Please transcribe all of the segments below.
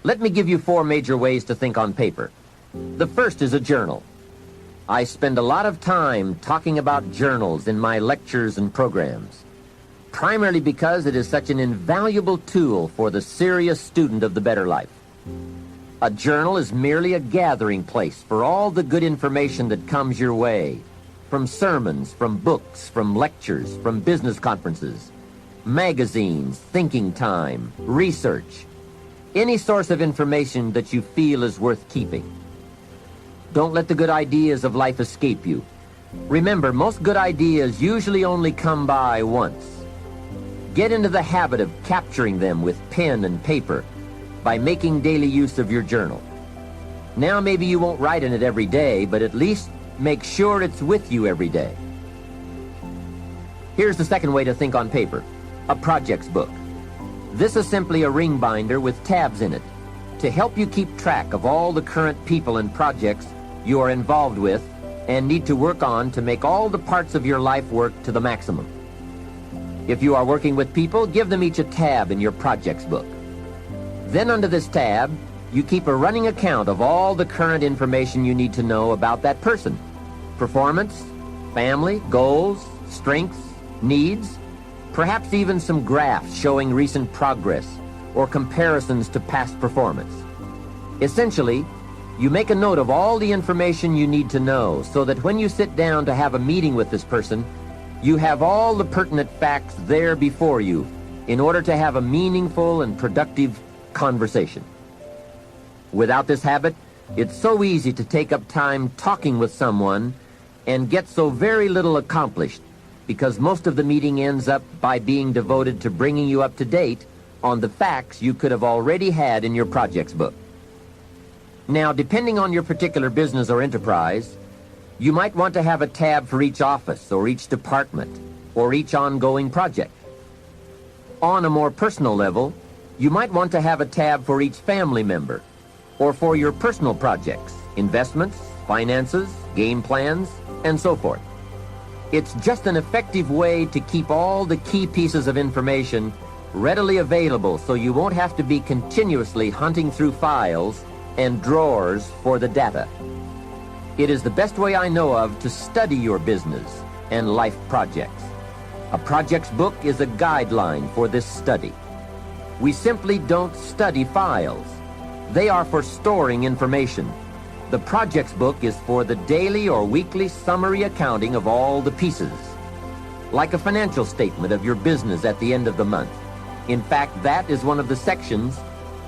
Let me give you 4 major ways to think on paper. The first is a journal. I spend a lot of time talking about journals in my lectures and programs, primarily because it is such an invaluable tool for the serious student of the better life. A journal is merely a gathering place for all the good information that comes your way, from sermons, from books, from lectures, from business conferences, magazines, thinking time, research, any source of information that you feel is worth keeping. Don't let the good ideas of life escape you. Remember, most good ideas usually only come by once. Get into the habit of capturing them with pen and paper by making daily use of your journal. Now maybe you won't write in it every day, but at least make sure it's with you every day. Here's the second way to think on paper, a projects book. This is simply a ring binder with tabs in it to help you keep track of all the current people and projects you are involved with and need to work on to make all the parts of your life work to the maximum. If you are working with people, give them each a tab in your projects book. Then under this tab, you keep a running account of all the current information you need to know about that person. Performance, family, goals, strengths, needs, perhaps even some graphs showing recent progress or comparisons to past performance. Essentially, you make a note of all the information you need to know so that when you sit down to have a meeting with this person, you have all the pertinent facts there before you in order to have a meaningful and productive conversation. Without this habit, it's so easy to take up time talking with someone and get so very little accomplished because most of the meeting ends up by being devoted to bringing you up to date on the facts you could have already had in your projects book. Now, depending on your particular business or enterprise, you might want to have a tab for each office or each department or each ongoing project. On a more personal level, you might want to have a tab for each family member or for your personal projects, investments, finances, game plans, and so forth. It's just an effective way to keep all the key pieces of information readily available so you won't have to be continuously hunting through files and drawers for the data. It is the best way I know of to study your business and life projects. A projects book is a guideline for this study. We simply don't study files. They are for storing information. The projects book is for the daily or weekly summary accounting of all the pieces, like a financial statement of your business at the end of the month. In fact, that is one of the sections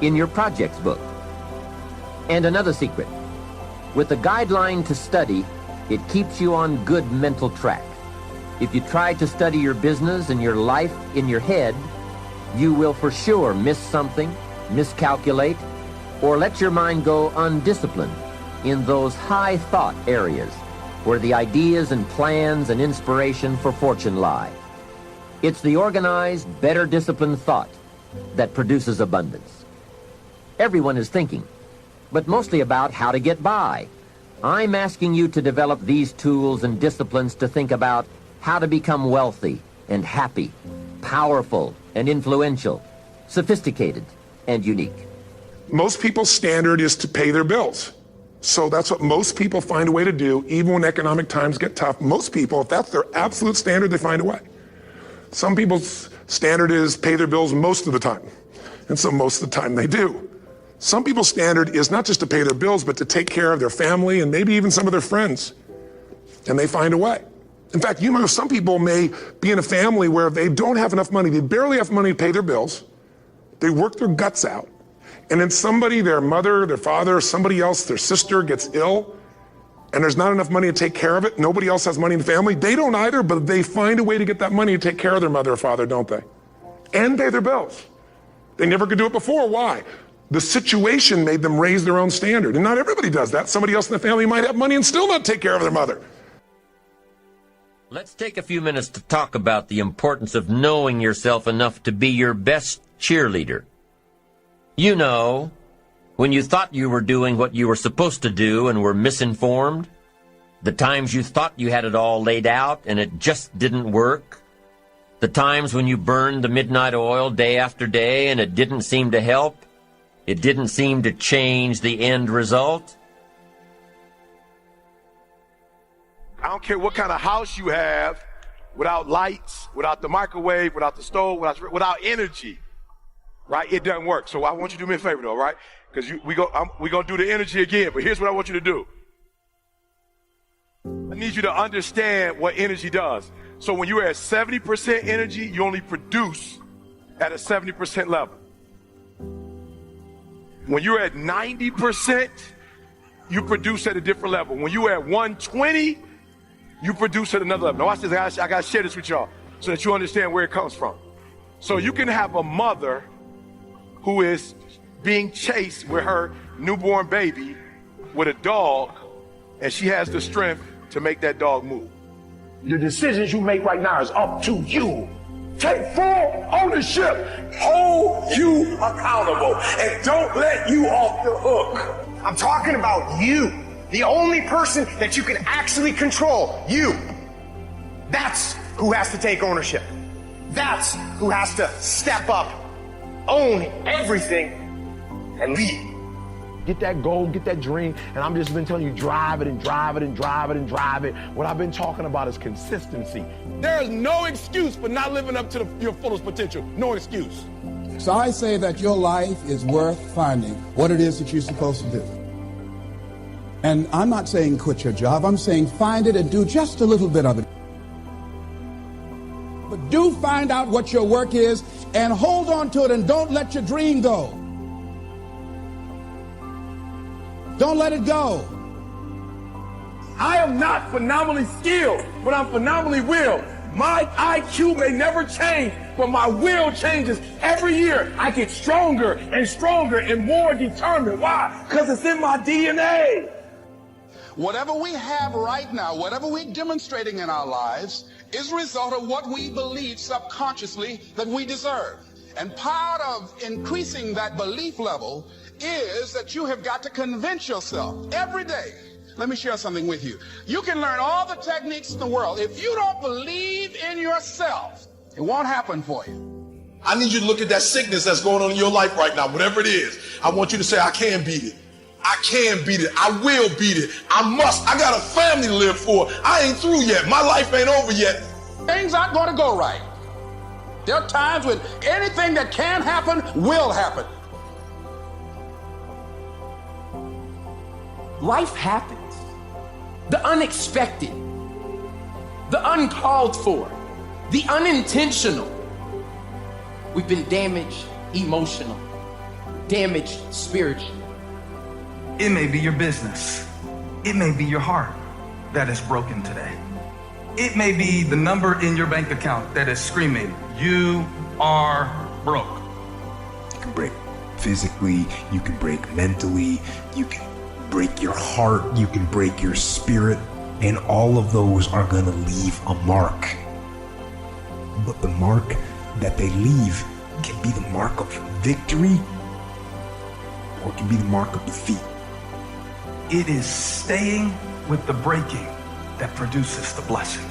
in your projects book. And another secret, with a guideline to study, it keeps you on good mental track. If you try to study your business and your life in your head, you will for sure miss something, miscalculate, or let your mind go undisciplined in those high thought areas where the ideas and plans and inspiration for fortune lie. It's the organized, better disciplined thought that produces abundance. Everyone is thinking, but mostly about how to get by. I'm asking you to develop these tools and disciplines to think about how to become wealthy and happy, powerful and influential, sophisticated and unique. Most people's standard is to pay their bills. So that's what most people find a way to do, even when economic times get tough. Most people, if that's their absolute standard, they find a way. Some people's standard is pay their bills most of the time. And so most of the time they do. Some people's standard is not just to pay their bills, but to take care of their family and maybe even some of their friends. And they find a way. In fact, you know, some people may be in a family where they don't have enough money. They barely have money to pay their bills. They work their guts out. And then somebody, their mother, their father, somebody else, their sister gets ill, and there's not enough money to take care of it. Nobody else has money in the family. They don't either, but they find a way to get that money to take care of their mother or father, don't they? And pay their bills. They never could do it before. Why? The situation made them raise their own standard. And not everybody does that. Somebody else in the family might have money and still not take care of their mother. Let's take a few minutes to talk about the importance of knowing yourself enough to be your best cheerleader. You know, when you thought you were doing what you were supposed to do and were misinformed, the times you thought you had it all laid out and it just didn't work, the times when you burned the midnight oil day after day and it didn't seem to help, It didn't seem to change the end result. I don't care what kind of house you have, without lights, without the microwave, without the stove, without energy, right? It doesn't work. So I want you to do me a favor, though, right? Because we're going to do the energy again, but here's what I want you to do. I need you to understand what energy does. So when you're at 70% energy, you only produce at a 70% level. When you're at 90%, you produce at a different level. When you're at 120, you produce at another level. Now watch this, I got to share this with y'all so that you understand where it comes from. So you can have a mother who is being chased with her newborn baby with a dog, and she has the strength to make that dog move. The decisions you make right now is up to you. Take full ownership. Hold you accountable. And don't let you off the hook. I'm talking about you. The only person that you can actually control. You. That's who has to take ownership. That's who has to step up, own everything, and lead. Get that goal, get that dream, and I'm just been telling you, drive it and drive it and drive it and drive it. What I've been talking about is consistency. There is no excuse for not living up to your fullest potential. No excuse. So I say that your life is worth finding what it is that you're supposed to do. And I'm not saying quit your job. I'm saying find it and do just a little bit of it. But do find out what your work is and hold on to it and don't let your dream go. Don't let it go. I am not phenomenally skilled, but I'm phenomenally willed. My IQ may never change, but my will changes every year. I get stronger and stronger and more determined. Why? Because it's in my DNA. Whatever we have right now, whatever we're demonstrating in our lives, is a result of what we believe subconsciously that we deserve. And part of increasing that belief level is that you have got to convince yourself every day. Let me share something with you. You can learn all the techniques in the world. If you don't believe in yourself, it won't happen for you. I need you to look at that sickness that's going on in your life right now, whatever it is. I want you to say, I can beat it. I can beat it. I will beat it. I must. I got a family to live for. I ain't through yet. My life ain't over yet. Things aren't going to go right. There are times when anything that can happen will happen. Life happens. The unexpected, the uncalled for, the unintentional. We've been damaged emotionally, damaged spiritually. It may be your business. It may be your heart that is broken today. It may be the number in your bank account that is screaming, you are broke. You can break physically, you can break mentally, you can break your heart, you can break your spirit, and all of those are going to leave a mark. But the mark that they leave can be the mark of victory, or it can be the mark of defeat. It is staying with the breaking that produces the blessing.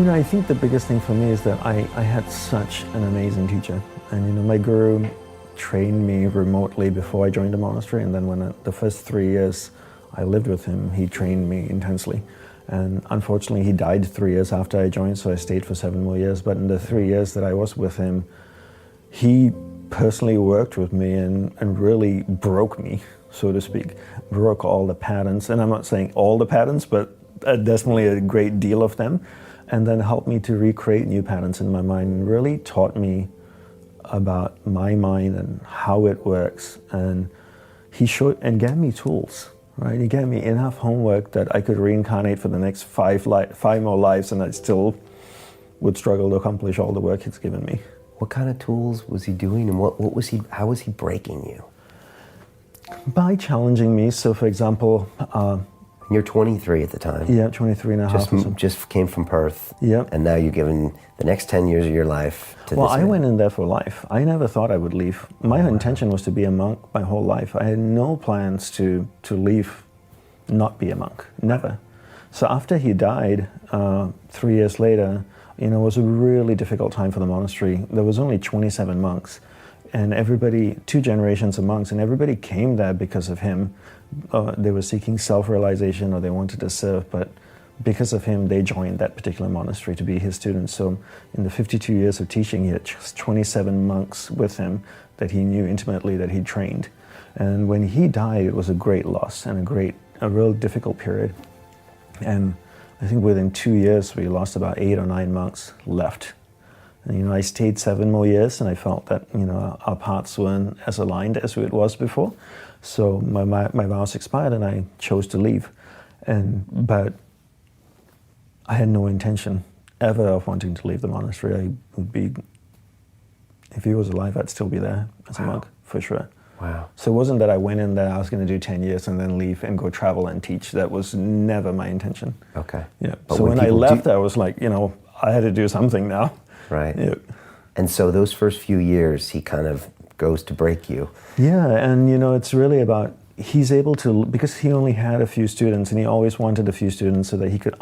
I think the biggest thing for me is that I had such an amazing teacher, and my guru trained me remotely before I joined the monastery, and then when the first 3 years I lived with him, he trained me intensely. And unfortunately he died 3 years after I joined, so I stayed for 7 more years. But in the 3 years that I was with him, he personally worked with me and really broke me, so to speak, broke all the patterns. And I'm not saying all the patterns, but definitely a great deal of them. And then helped me to recreate new patterns in my mind, and really taught me about my mind and how it works. And he showed and gave me tools, right? He gave me enough homework that I could reincarnate for the next five more lives, and I still would struggle to accomplish all the work he's given me. What kind of tools was he doing, and how was he breaking you? By challenging me. So for example, you're 23 at the time. Yeah, 23 and a half. Just came from Perth. Yeah. And now you're giving the next 10 years of your life to this. Well, I went in there for life. I never thought I would leave. My intention was to be a monk my whole life. I had no plans to leave, not be a monk, never. So after he died, 3 years later, it was a really difficult time for the monastery. There was only 27 monks, and everybody, 2 generations of monks, and everybody came there because of him. They were seeking self-realization, or they wanted to serve, but because of him, they joined that particular monastery to be his students. So in the 52 years of teaching, he had just 27 monks with him that he knew intimately, that he trained. And when he died, it was a great loss and a real difficult period. And I think within 2 years, we lost about 8 or 9 monks left. And, I stayed 7 more years, and I felt that, our paths weren't as aligned as it was before. So my vows expired, and I chose to leave. But I had no intention ever of wanting to leave the monastery. I would be, if he was alive, I'd still be there as a monk, for sure. Wow. So it wasn't that I went in there, I was going to do 10 years and then leave and go travel and teach. That was never my intention. Okay. Yeah. So when I left, I was like, I had to do something now. Right. Yeah. And so those first few years, he kind of goes to break you. Yeah, and it's really about, he's able to, because he only had a few students, and he always wanted a few students so that he could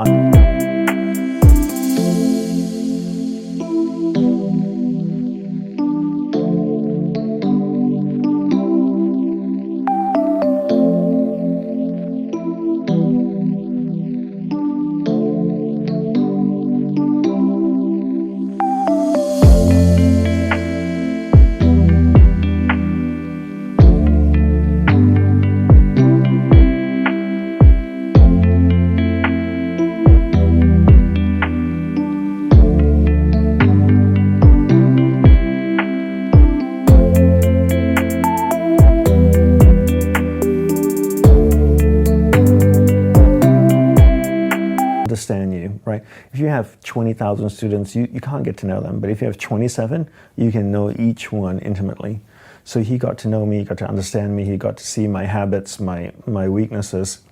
understand you, right? If you have 20,000 students, you can't get to know them. But if you have 27, you can know each one intimately. So he got to know me, he got to understand me, he got to see my habits, my weaknesses.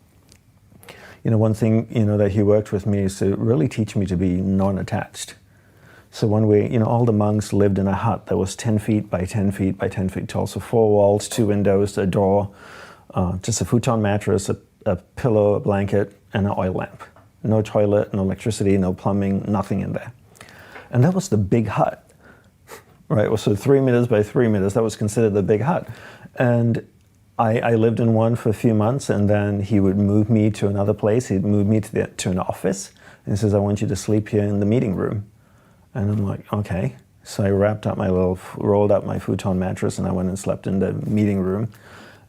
One thing, that he worked with me is to really teach me to be non-attached. So one way, all the monks lived in a hut that was 10 feet by 10 feet by 10 feet tall. So 4 walls, 2 windows, a door, just a futon mattress, a pillow, a blanket, and an oil lamp. No toilet, no electricity, no plumbing, nothing in there. And that was the big hut, right? So 3 meters by 3 meters, that was considered the big hut. And I lived in one for a few months, and then he would move me to another place. He'd move me to an office, and he says, I want you to sleep here in the meeting room. And I'm like, okay. So I rolled up my futon mattress, and I went and slept in the meeting room.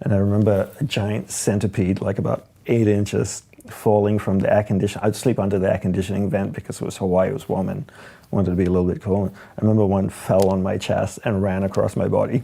And I remember a giant centipede, like about 8 inches, falling from the air conditioning. I'd sleep under the air conditioning vent because it was Hawaii, it was warm, and wanted to be a little bit cool. I remember one fell on my chest and ran across my body.